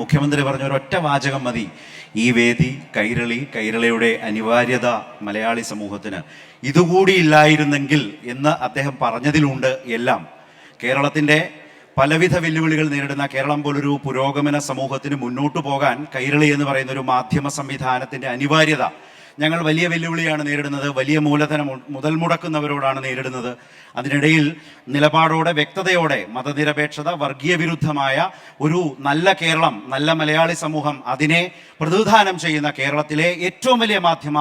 മുഖ്യമന്ത്രി പറഞ്ഞ ഒരൊറ്റ വാചകം മതി ഈ വേദി കൈരളിയുടെ അനിവാര്യത മലയാളി സമൂഹത്തിന് ഇതുകൂടി ഇല്ലായിരുന്നെങ്കിൽ എന്ന് അദ്ദേഹം പറഞ്ഞതിലുണ്ട് എല്ലാം. കേരളത്തിൻ്റെ പലവിധ വെല്ലുവിളികൾ നേരിടുന്ന കേരളം പോലൊരു പുരോഗമന സമൂഹത്തിന് മുന്നോട്ട് പോകാൻ കൈരളി എന്ന് പറയുന്ന ഒരു മാധ്യമ സംവിധാനത്തിൻ്റെ അനിവാര്യത ഞങ്ങൾ വലിയ വെല്ലുവിളിയാണ് നേരിടുന്നത്. വലിയ മൂലധനം മുതൽ മുടക്കുന്നവരോടാണ് നേരിടുന്നത്. അതിനിടയിൽ നിലപാടോടെ വ്യക്തതയോടെ മതനിരപേക്ഷത വർഗീയ വിരുദ്ധമായ ഒരു നല്ല കേരളം, നല്ല മലയാളി സമൂഹം അതിനെ പ്രതിനിധാനം ചെയ്യുന്ന കേരളത്തിലെ ഏറ്റവും വലിയ മാധ്യമ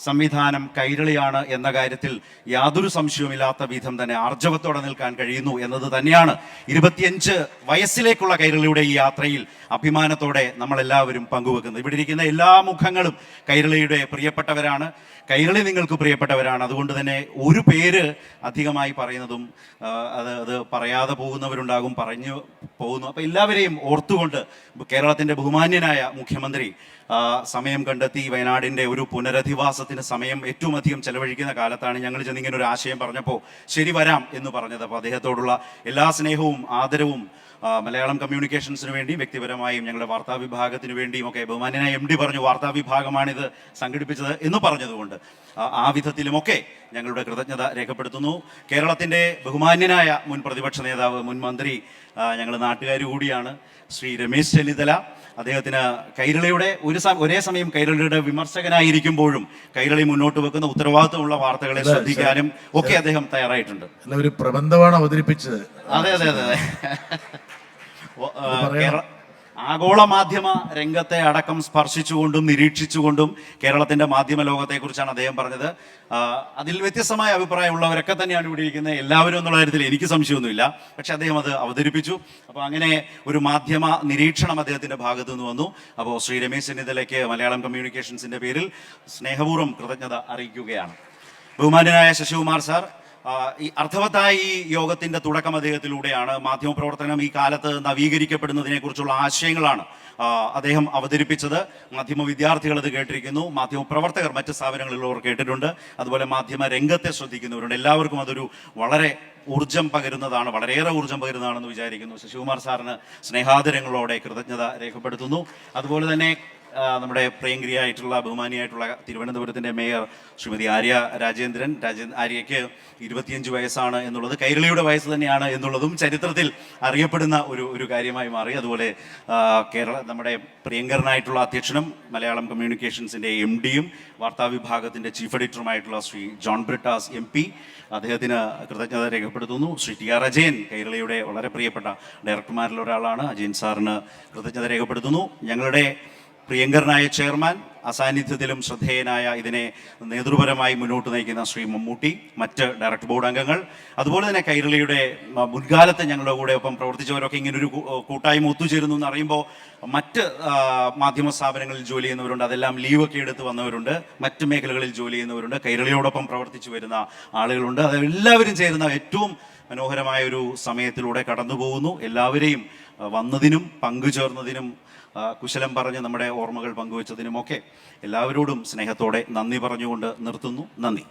സംവിധാനം കൈരളിയാണ് എന്ന കാര്യത്തിൽ യാതൊരു സംശയവുമില്ലാത്ത വിധം തന്നെ ആർജവത്തോടെ നിൽക്കാൻ കഴിയുന്നു എന്നത് തന്നെയാണ് 25 വയസ്സിലേക്കുള്ള കൈരളിയുടെ ഈ യാത്രയിൽ അഭിമാനത്തോടെ നമ്മളെല്ലാവരും പങ്കുവെക്കുന്നത്. ഇവിടെ ഇരിക്കുന്ന എല്ലാ മുഖങ്ങളും കൈരളിയുടെ പ്രിയപ്പെട്ടവരാണ്. കൈരളി നിങ്ങൾക്ക് പ്രിയപ്പെട്ടവരാണ്. അതുകൊണ്ട് തന്നെ ഒരു പേര് അധികമായി പറയുന്നതും അത് പറയാതെ പോകുന്നവരുണ്ടാകും, പറഞ്ഞു പോകുന്നു. അപ്പോൾ എല്ലാവരെയും ഓർത്തുകൊണ്ട് കേരളത്തിൻ്റെ ബഹുമാന്യനായ മുഖ്യമന്ത്രി സമയം കണ്ടെത്തി വയനാടിൻ്റെ ഒരു പുനരധിവാസത്തിന് സമയം ഏറ്റവും അധികം ചെലവഴിക്കുന്ന കാലത്താണ് ഞങ്ങൾ ചെന്നിങ്ങനെ ഒരു ആശയം പറഞ്ഞപ്പോൾ ശരി വരാം എന്ന് പറഞ്ഞത്. അപ്പോൾ അദ്ദേഹത്തോടുള്ള എല്ലാ സ്നേഹവും ആദരവും മലയാളം കമ്മ്യൂണിക്കേഷൻസിന് വേണ്ടിയും വ്യക്തിപരമായും ഞങ്ങളുടെ വാർത്താ വിഭാഗത്തിന് വേണ്ടിയും ഒക്കെ ബഹുമാന്യനായ MD പറഞ്ഞു വാർത്താ വിഭാഗമാണിത് സംഘടിപ്പിച്ചത് എന്ന് പറഞ്ഞതുകൊണ്ട് ആ വിധത്തിലുമൊക്കെ ഞങ്ങളുടെ കൃതജ്ഞത രേഖപ്പെടുത്തുന്നു. കേരളത്തിൻ്റെ ബഹുമാന്യനായ മുൻ പ്രതിപക്ഷ നേതാവ്, മുൻ മന്ത്രി, ഞങ്ങൾ നാട്ടുകാർ കൂടിയാണ്, ശ്രീ രമേശ് ചെന്നിത്തല. അദ്ദേഹത്തിന് കൈരളിയുടെ ഒരേ സമയം കൈരളിയുടെ വിമർശകനായിരിക്കുമ്പോഴും കൈരളി മുന്നോട്ട് വെക്കുന്ന ഉത്തരവാദിത്വമുള്ള വാർത്തകളെ ശ്രദ്ധിക്കാനും ഒക്കെ അദ്ദേഹം തയ്യാറായിട്ടുണ്ട്. ഒരു പ്രബന്ധമാണ് അവതരിപ്പിച്ചത്. അതെ അതെ അതെ ആഗോള മാധ്യമ രംഗത്തെ അടക്കം സ്പർശിച്ചുകൊണ്ടും നിരീക്ഷിച്ചുകൊണ്ടും കേരളത്തിന്റെ മാധ്യമ ലോകത്തെക്കുറിച്ചാണ് അദ്ദേഹം പറഞ്ഞത്. അതിൽ വ്യത്യസ്തമായ അഭിപ്രായമുള്ളവരൊക്കെ തന്നെയാണ് ഇവിടെ ഇരിക്കുന്നത്, എല്ലാവരും എന്നുള്ള കാര്യത്തിൽ എനിക്ക് സംശയമൊന്നുമില്ല. പക്ഷെ അദ്ദേഹം അത് അവതരിപ്പിച്ചു. അപ്പോൾ അങ്ങനെ ഒരു മാധ്യമ നിരീക്ഷണം അദ്ദേഹത്തിന്റെ ഭാഗത്തു നിന്ന് വന്നു. അപ്പോൾ ശ്രീ രമേശ് ചെന്നിത്തലയ്ക്ക് മലയാളം കമ്മ്യൂണിക്കേഷൻസിന്റെ പേരിൽ സ്നേഹപൂർവ്വം കൃതജ്ഞത അറിയിക്കുകയാണ്. ബഹുമാന്യനായ ശശികുമാർ സാർ, ഈ അർത്ഥവത്തായ ഈ യോഗത്തിന്റെ തുടക്കം അദ്ദേഹത്തിലൂടെയാണ്. മാധ്യമപ്രവർത്തനം ഈ കാലത്ത് നവീകരിക്കപ്പെടുന്നതിനെ കുറിച്ചുള്ള ആശയങ്ങളാണ് അദ്ദേഹം അവതരിപ്പിച്ചത്. മാധ്യമ വിദ്യാർത്ഥികൾ അത് കേട്ടിരിക്കുന്നു, മാധ്യമ പ്രവർത്തകർ മറ്റ് സ്ഥാപനങ്ങളിലുള്ളവർ കേട്ടിട്ടുണ്ട്, അതുപോലെ മാധ്യമ രംഗത്തെ ശ്രദ്ധിക്കുന്നവരുണ്ട്. എല്ലാവർക്കും അതൊരു വളരെ ഊർജം പകരുന്നതാണ്, വളരെയേറെ ഊർജം പകരുന്നതാണെന്ന് വിചാരിക്കുന്നു. ശശികുമാർ സാറിന് സ്നേഹാദരങ്ങളോടെ കൃതജ്ഞത രേഖപ്പെടുത്തുന്നു. അതുപോലെ തന്നെ നമ്മുടെ പ്രിയങ്കരിയായിട്ടുള്ള ബഹുമാനിയായിട്ടുള്ള തിരുവനന്തപുരത്തിൻ്റെ മേയർ ശ്രീമതി ആര്യ രാജേന്ദ്രൻ. ആര്യയ്ക്ക് 25 വയസ്സാണ് എന്നുള്ളത് കൈരളിയുടെ വയസ്സ് തന്നെയാണ് എന്നുള്ളതും ചരിത്രത്തിൽ അറിയപ്പെടുന്ന ഒരു കാര്യമായി മാറി. അതുപോലെ നമ്മുടെ പ്രിയങ്കരനായിട്ടുള്ള അധ്യക്ഷനും മലയാളം കമ്മ്യൂണിക്കേഷൻസിൻ്റെ MDയും വാർത്താ വിഭാഗത്തിൻ്റെ ചീഫ് എഡിറ്ററുമായിട്ടുള്ള ശ്രീ ജോൺ ബ്രിട്ടാസ് MP, അദ്ദേഹത്തിന് കൃതജ്ഞത രേഖപ്പെടുത്തുന്നു. ശ്രീ TR അജയൻ, കൈരളിയുടെ വളരെ പ്രിയപ്പെട്ട ഡയറക്ടർമാരിൽ ഒരാളാണ്. അജയൻ സാറിന് കൃതജ്ഞത രേഖപ്പെടുത്തുന്നു. ഞങ്ങളുടെ പ്രിയങ്കരനായ ചെയർമാൻ, അസാന്നിധ്യത്തിലും ശ്രദ്ധേയനായ ഇതിനെ നേതൃപരമായി മുന്നോട്ട് നയിക്കുന്ന ശ്രീ മമ്മൂട്ടി, മറ്റ് ഡയറക്ടർ ബോർഡ് അംഗങ്ങൾ, അതുപോലെ തന്നെ കൈരളിയുടെ മുൻകാലത്ത് ഞങ്ങളുടെ കൂടെ ഒപ്പം പ്രവർത്തിച്ചവരൊക്കെ ഇങ്ങനൊരു കൂട്ടായ്മ ഒത്തുചേരുന്നു എന്ന് അറിയുമ്പോൾ മറ്റ് മാധ്യമ സ്ഥാപനങ്ങളിൽ ജോലി ചെയ്യുന്നവരുണ്ട്, അതെല്ലാം ലീവൊക്കെ എടുത്ത് വന്നവരുണ്ട്, മറ്റ് മേഖലകളിൽ ജോലി ചെയ്യുന്നവരുണ്ട്, കൈരളിയോടൊപ്പം പ്രവർത്തിച്ചു വരുന്ന ആളുകളുണ്ട്. അതെല്ലാവരും ചേരുന്ന ഏറ്റവും മനോഹരമായ ഒരു സമയത്തിലൂടെ കടന്നു പോകുന്നു. എല്ലാവരെയും വന്നതിനും പങ്കുചേർന്നതിനും കുശലം പറഞ്ഞ് നമ്മുടെ ഓർമ്മകൾ പങ്കുവച്ചതിനുമൊക്കെ എല്ലാവരോടും സ്നേഹത്തോടെ നന്ദി പറഞ്ഞുകൊണ്ട് നിർത്തുന്നു. നന്ദി.